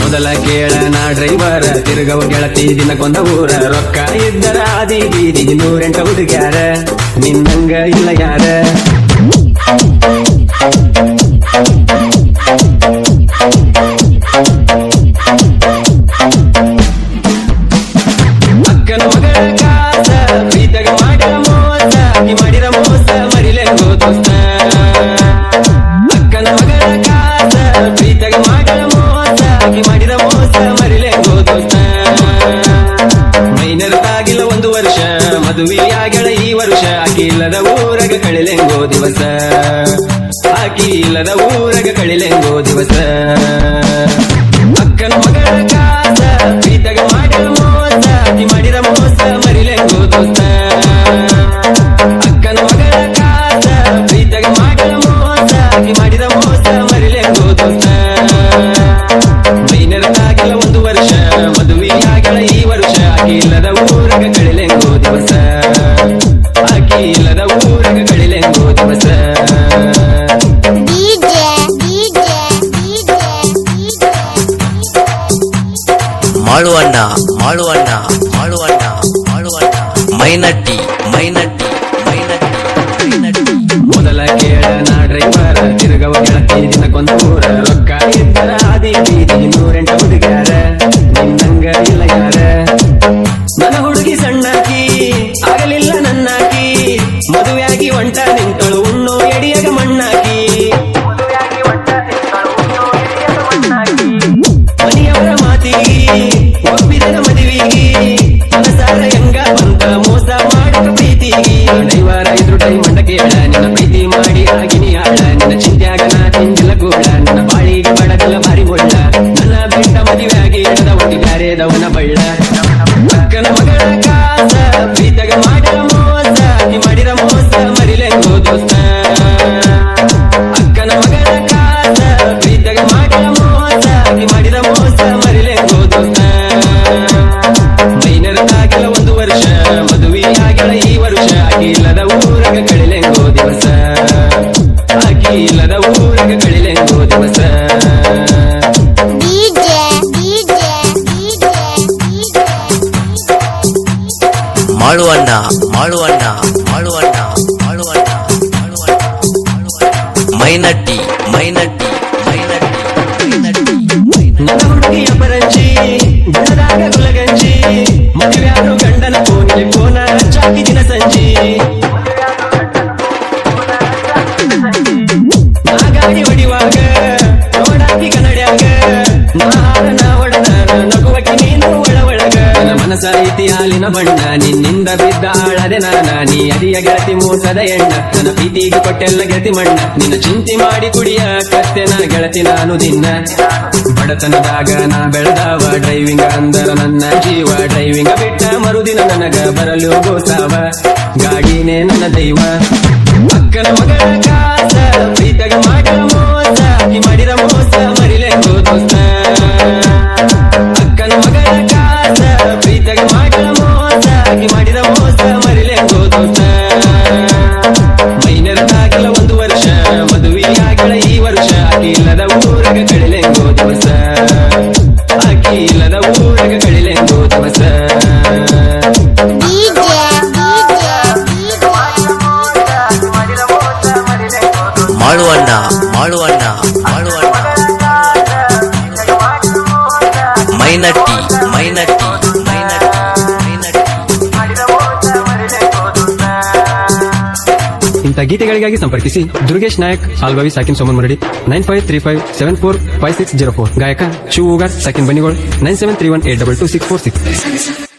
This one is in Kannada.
ಮೊದಲ ಕೇಳನ ಡ್ರೈವರ್ ತಿರುಗವ ಗೆಳತಿ ದಿನಕ್ಕೊಂದ ಊರ ರೊಕ್ಕ ಇದ್ದರ ಆದಿ ಬೀದಿ 108 ಹುಡುಗ್ಯಾರ ನಿನ್ನಂಗ ಇಲ್ಲ ಯಾರ ಅಕ್ಕನ ಮಗಳ ಕಾಸ ಪ್ರೀತಗ ಮಾಡಿರ ಮೋಸ ನೀ ಮಾಡಿರ ಮೋಸ ಮರಿಲೆಂಗೋ ದೋಸ್ತ ಅಕ್ಕನ ಮಗಳ ಕಾಸ ಪ್ರೀತಗ ಮಾಡಿರ ಮೋಸ ನೀ ಮಾಡಿರ ಮೋಸ ಮರಿಲೆಂಗೋ ದೋಸ್ತ ಮೈನರ್ತಾಗಿಲ್ಲ 1 ವರ್ಷ ಮದುವೆಯಾಗಳ ಈ ವರ್ಷ ಆಕಿ ಇಲ್ಲದ ಊರಗ ಕಳಿಲೆಂಗೋ ದಿವಸ ಆಕಿ ಇಲ್ಲದ ಊರಗ ಕಳಿಲೆಂಗೋ ದಿವಸ ಅಕ್ಕನ ಮಗಳ ಕಾಸ ಪ್ರೀತಗ ಮಾಡಿರ ಮೋಸ ನೀ ಮಾಡಿರ ಮೋಸ ಮರಿಲೆಂಗೋ ದೋಸ್ತ ಅಕ್ಕನ ಮಗಳ ಕಾಸ ಪ್ರೀತಗ ಮಾಡಿರ ಮೋಸ ನೀ ಮಾಡಿರ ಮೋಸ ಮರಿಲೆಂಗೋ ದೋಸ್ತ ಮೈನರ್ತಾಗಿಲ್ಲ 1 ವರ್ಷ ಮದುವೆಯಾಗಳ ಈ ವರ್ಷ ಆಕಿ ಇಲ್ಲದ ಊರಗ ಕಳಿಲೆಂಗೋ ದಿವಸ ಆಕಿ ಇಲ್ಲದ ಊರಗ ಕಳಿಲೆಂಗೋ ದಿವಸ ಮಾಳುವಣ್ಣ ಮಾಳುವಣ್ಣ ಮಾಳುವಣ್ಣ ಮಾಳುವಣ್ಣ ಮೈನಟ್ಟಿ ಮೈನಟ್ಟಿ ಮೈನಟ್ಟಿ ಮೈನಟ್ಟಿ ಮೊದಲ ಕೇಳನ ಡ್ರೈವರ್ ತಿರುಗವ ಗೆಳತಿ ದಿನಕ್ಕೊಂದ ಊರ ರೊಕ್ಕ ಇದ್ದರ ಆದಿ ಬೀದಿ 108 ಹುಡುಗ್ಯಾರ ನಿನ್ನಂಗ ಇಲ್ಲ ಯಾರ ನನ್ನ ಹುಡುಗಿ ಸಣ್ಣಾಕಿ ಆಗಲಿಲ್ಲ ನನ್ನಾಕಿ ಮದುವೆಯಾಗಿ ಒಂಟ ನಿಂತಳು ಉಣ್ಣೋ ಎಡಿಯಾಗ ಮಣ್ಣಾಕಿ ಮನೆಯವರ ಮಾತಿಗೆ ಒಪ್ಪಿದನ ಮದುವೆಗೆ ಮನಸಾರ ಹೆಂಗ ಬಂತ ಮೋಸ ಮಾಡಕ ಪ್ರೀತಿಗೆ ಡ್ರೈವರ್ ಇದ್ರು ಡೈಮಂಡ ಕೇಳ ನಿನ್ನ ಪ್ರೀತಿ ಮಾಡಿ ಆಗಿನಿ ಆಳ ನಿನ್ನ ಚಿಂತ್ಯಾಗ ನಾ ತಿಂದಿಲ್ಲ ಕೂಡ ನನ್ನ ಬಾಳಿಗೆ ಬಡಗಲ್ಲ ಬಾರಿ ಒಳ್ಳ ನನ್ನ ಬಿಟ್ಟ ಮದುವೆಯಾಗಿ ಎಡದ ಒಟ್ಟಿ ಬ್ಯಾರೆದವನ ಬಳ್ಳ ಅಕ್ಕನ ಮಗಳ ಕಾಸ ಪ್ರೀತಗ ಮಾಡಿರ ಮೋಸ ನೀ ಮಾಡಿರ ಮೋಸ ಮರಿಲೆಂಗೋ ದೋಸ್ತ ಅಕ್ಕನ ಮಗಳ ಕಾಸ ಪ್ರೀತಗ ಮಾಡಿರ ಮೋಸ ನೀ ಮಾಡಿರ ಮೋಸ ಮರಿಲೆಂಗೋ ದೋಸ್ತ ಮೈನರ್ತಾಗಿಲ್ಲ 1 ವರ್ಷ ಮದುವೆಯಾಗಳ ಈ ವರ್ಷ ಆಕಿ ಇಲ್ಲದ ಊರಗ ಕಳಿಲೆಂಗೋ ದಿವಸ ಆಕಿ ಇಲ್ಲದ ಊರಗ ಕಳಿಲೆಂಗೋ ದಿವಸ ಮಾಳುವಣ್ಣ ಮಾಳುವಣ್ಣ ಮಾಳುವಣ್ಣ ಮಾಳುವಣ್ಣ ಮಾಳುವಣ್ಣ ಮೈನಟ್ಟಿ ಮೈನಟ್ಟಿ ಮೈನಟ್ಟಿ ಮೈನಟ್ಟಿ ನನ್ನ ಹುಡುಗಿಯ ಪರಂಜಿ ಗುಣದಾಗ ಗುಲಗಂಜಿ ಮದುವೆಯಾರು ಗಂಡನ ಕೋನಿಲೆ ಕೋನ ಚಾಕಿ ದಿನ ಸಂಜಿ ನಾ ಗಾಡಿ ಹೊಡಿವಾಗ ನೋಡಾಕಿ ಕನ್ನಡ್ಯಾಗ ನಾ ಹೊಡೆದ ನಗುವಕ್ಕೆ ನೀನು ಒಳಗ ನನ್ನ ಮನಸ ಐತಿ ಹಾಲಿನ ಬಣ್ಣ ನಿನ್ನಿಂದ ಬಿದ್ದ ಆಳದೆ ನಾನ ನೀ ಅದಿಯ ಗೆಳತಿ ಮೋಸದ ಎಣ್ಣ ನನ್ನ ಪ್ರೀತಿಗೆ ಕೊಟ್ಟೆಲ್ಲ ಗೆಳತಿ ಮಣ್ಣ ನಿನ್ನ ಚಿಂತೆ ಮಾಡಿ ಕುಡಿಯ ಕತ್ತೆನ ಗೆಳತಿ ನಾನು ದಿನ ಬಡತನದಾಗ ನಾ ಬೆಳೆದವ ಡ್ರೈವಿಂಗ್ ಅಂದರ ನನ್ನ ಜೀವ ಡ್ರೈವಿಂಗ್ ಬಿಟ್ಟ ಮರುದಿನ ನನಗ ಬರಲು ಗೋಸಾವ ಗಾಡಿನೇ ನನ್ನ ದೈವ ಅಕ್ಕನ ಮಗಳ ಕಾಸ ಪ್ರೀತಗ ಮಾಡಿರ ಮೋಸ ನೀ ಮಾಡಿರ ಮೋಸ ಮರಿಲೆಂಗೋ ದೋಸ್ತ ಅಕ್ಕನ ಮಗಳ ಕಾಸ ಪ್ರೀತಗ ಮಾಡಿರ ಮೋಸ ನೀ ಮಾಡಿರ ಮೋಸ ಮರಿಲೆಂಗೋ ದೋಸ್ತ ಮೈನರ್ತಾಗಿಲ್ಲ 1 ವರ್ಷ ಮದುವೆಯಾಗಳ ಈ ವರ್ಷ ಆಕಿ ಇಲ್ಲದ ಊರಗ ಕಳಿಲೆಂಗೋ ದಿವಸ ಆಕಿ ಇಲ್ಲದ ಊರಗ ಕಳಿಲೆಂಗೋ ದಿವಸ ಮಾಳುವಣ್ಣ ಮಾಳುವಣ್ಣ ಮಾಳುವಣ್ಣ ಮೈನಟ್ಟಿ ಮೈನಟ್ಟಿ ಮೈನಟ್ಟಿ ಮೈನಟ್ಟಿ ಇಂಥ ಗೀತೆಗಳಿಗಾಗಿ ಸಂಪರ್ಕಿಸಿ ದುರ್ಗೇಶ್ ನಾಯಕ್ ಆಲ್ಬಾವಿ ಸಾಕಿನ್ ಸೋಮನ್ ಮರಡಿ 9535745604 ಗಾಯಕ ಶಿವ ಉಗಾರ್ ಸಾಕಿನ್ ಬನ್ನಿಗೋಳ್ 9731822646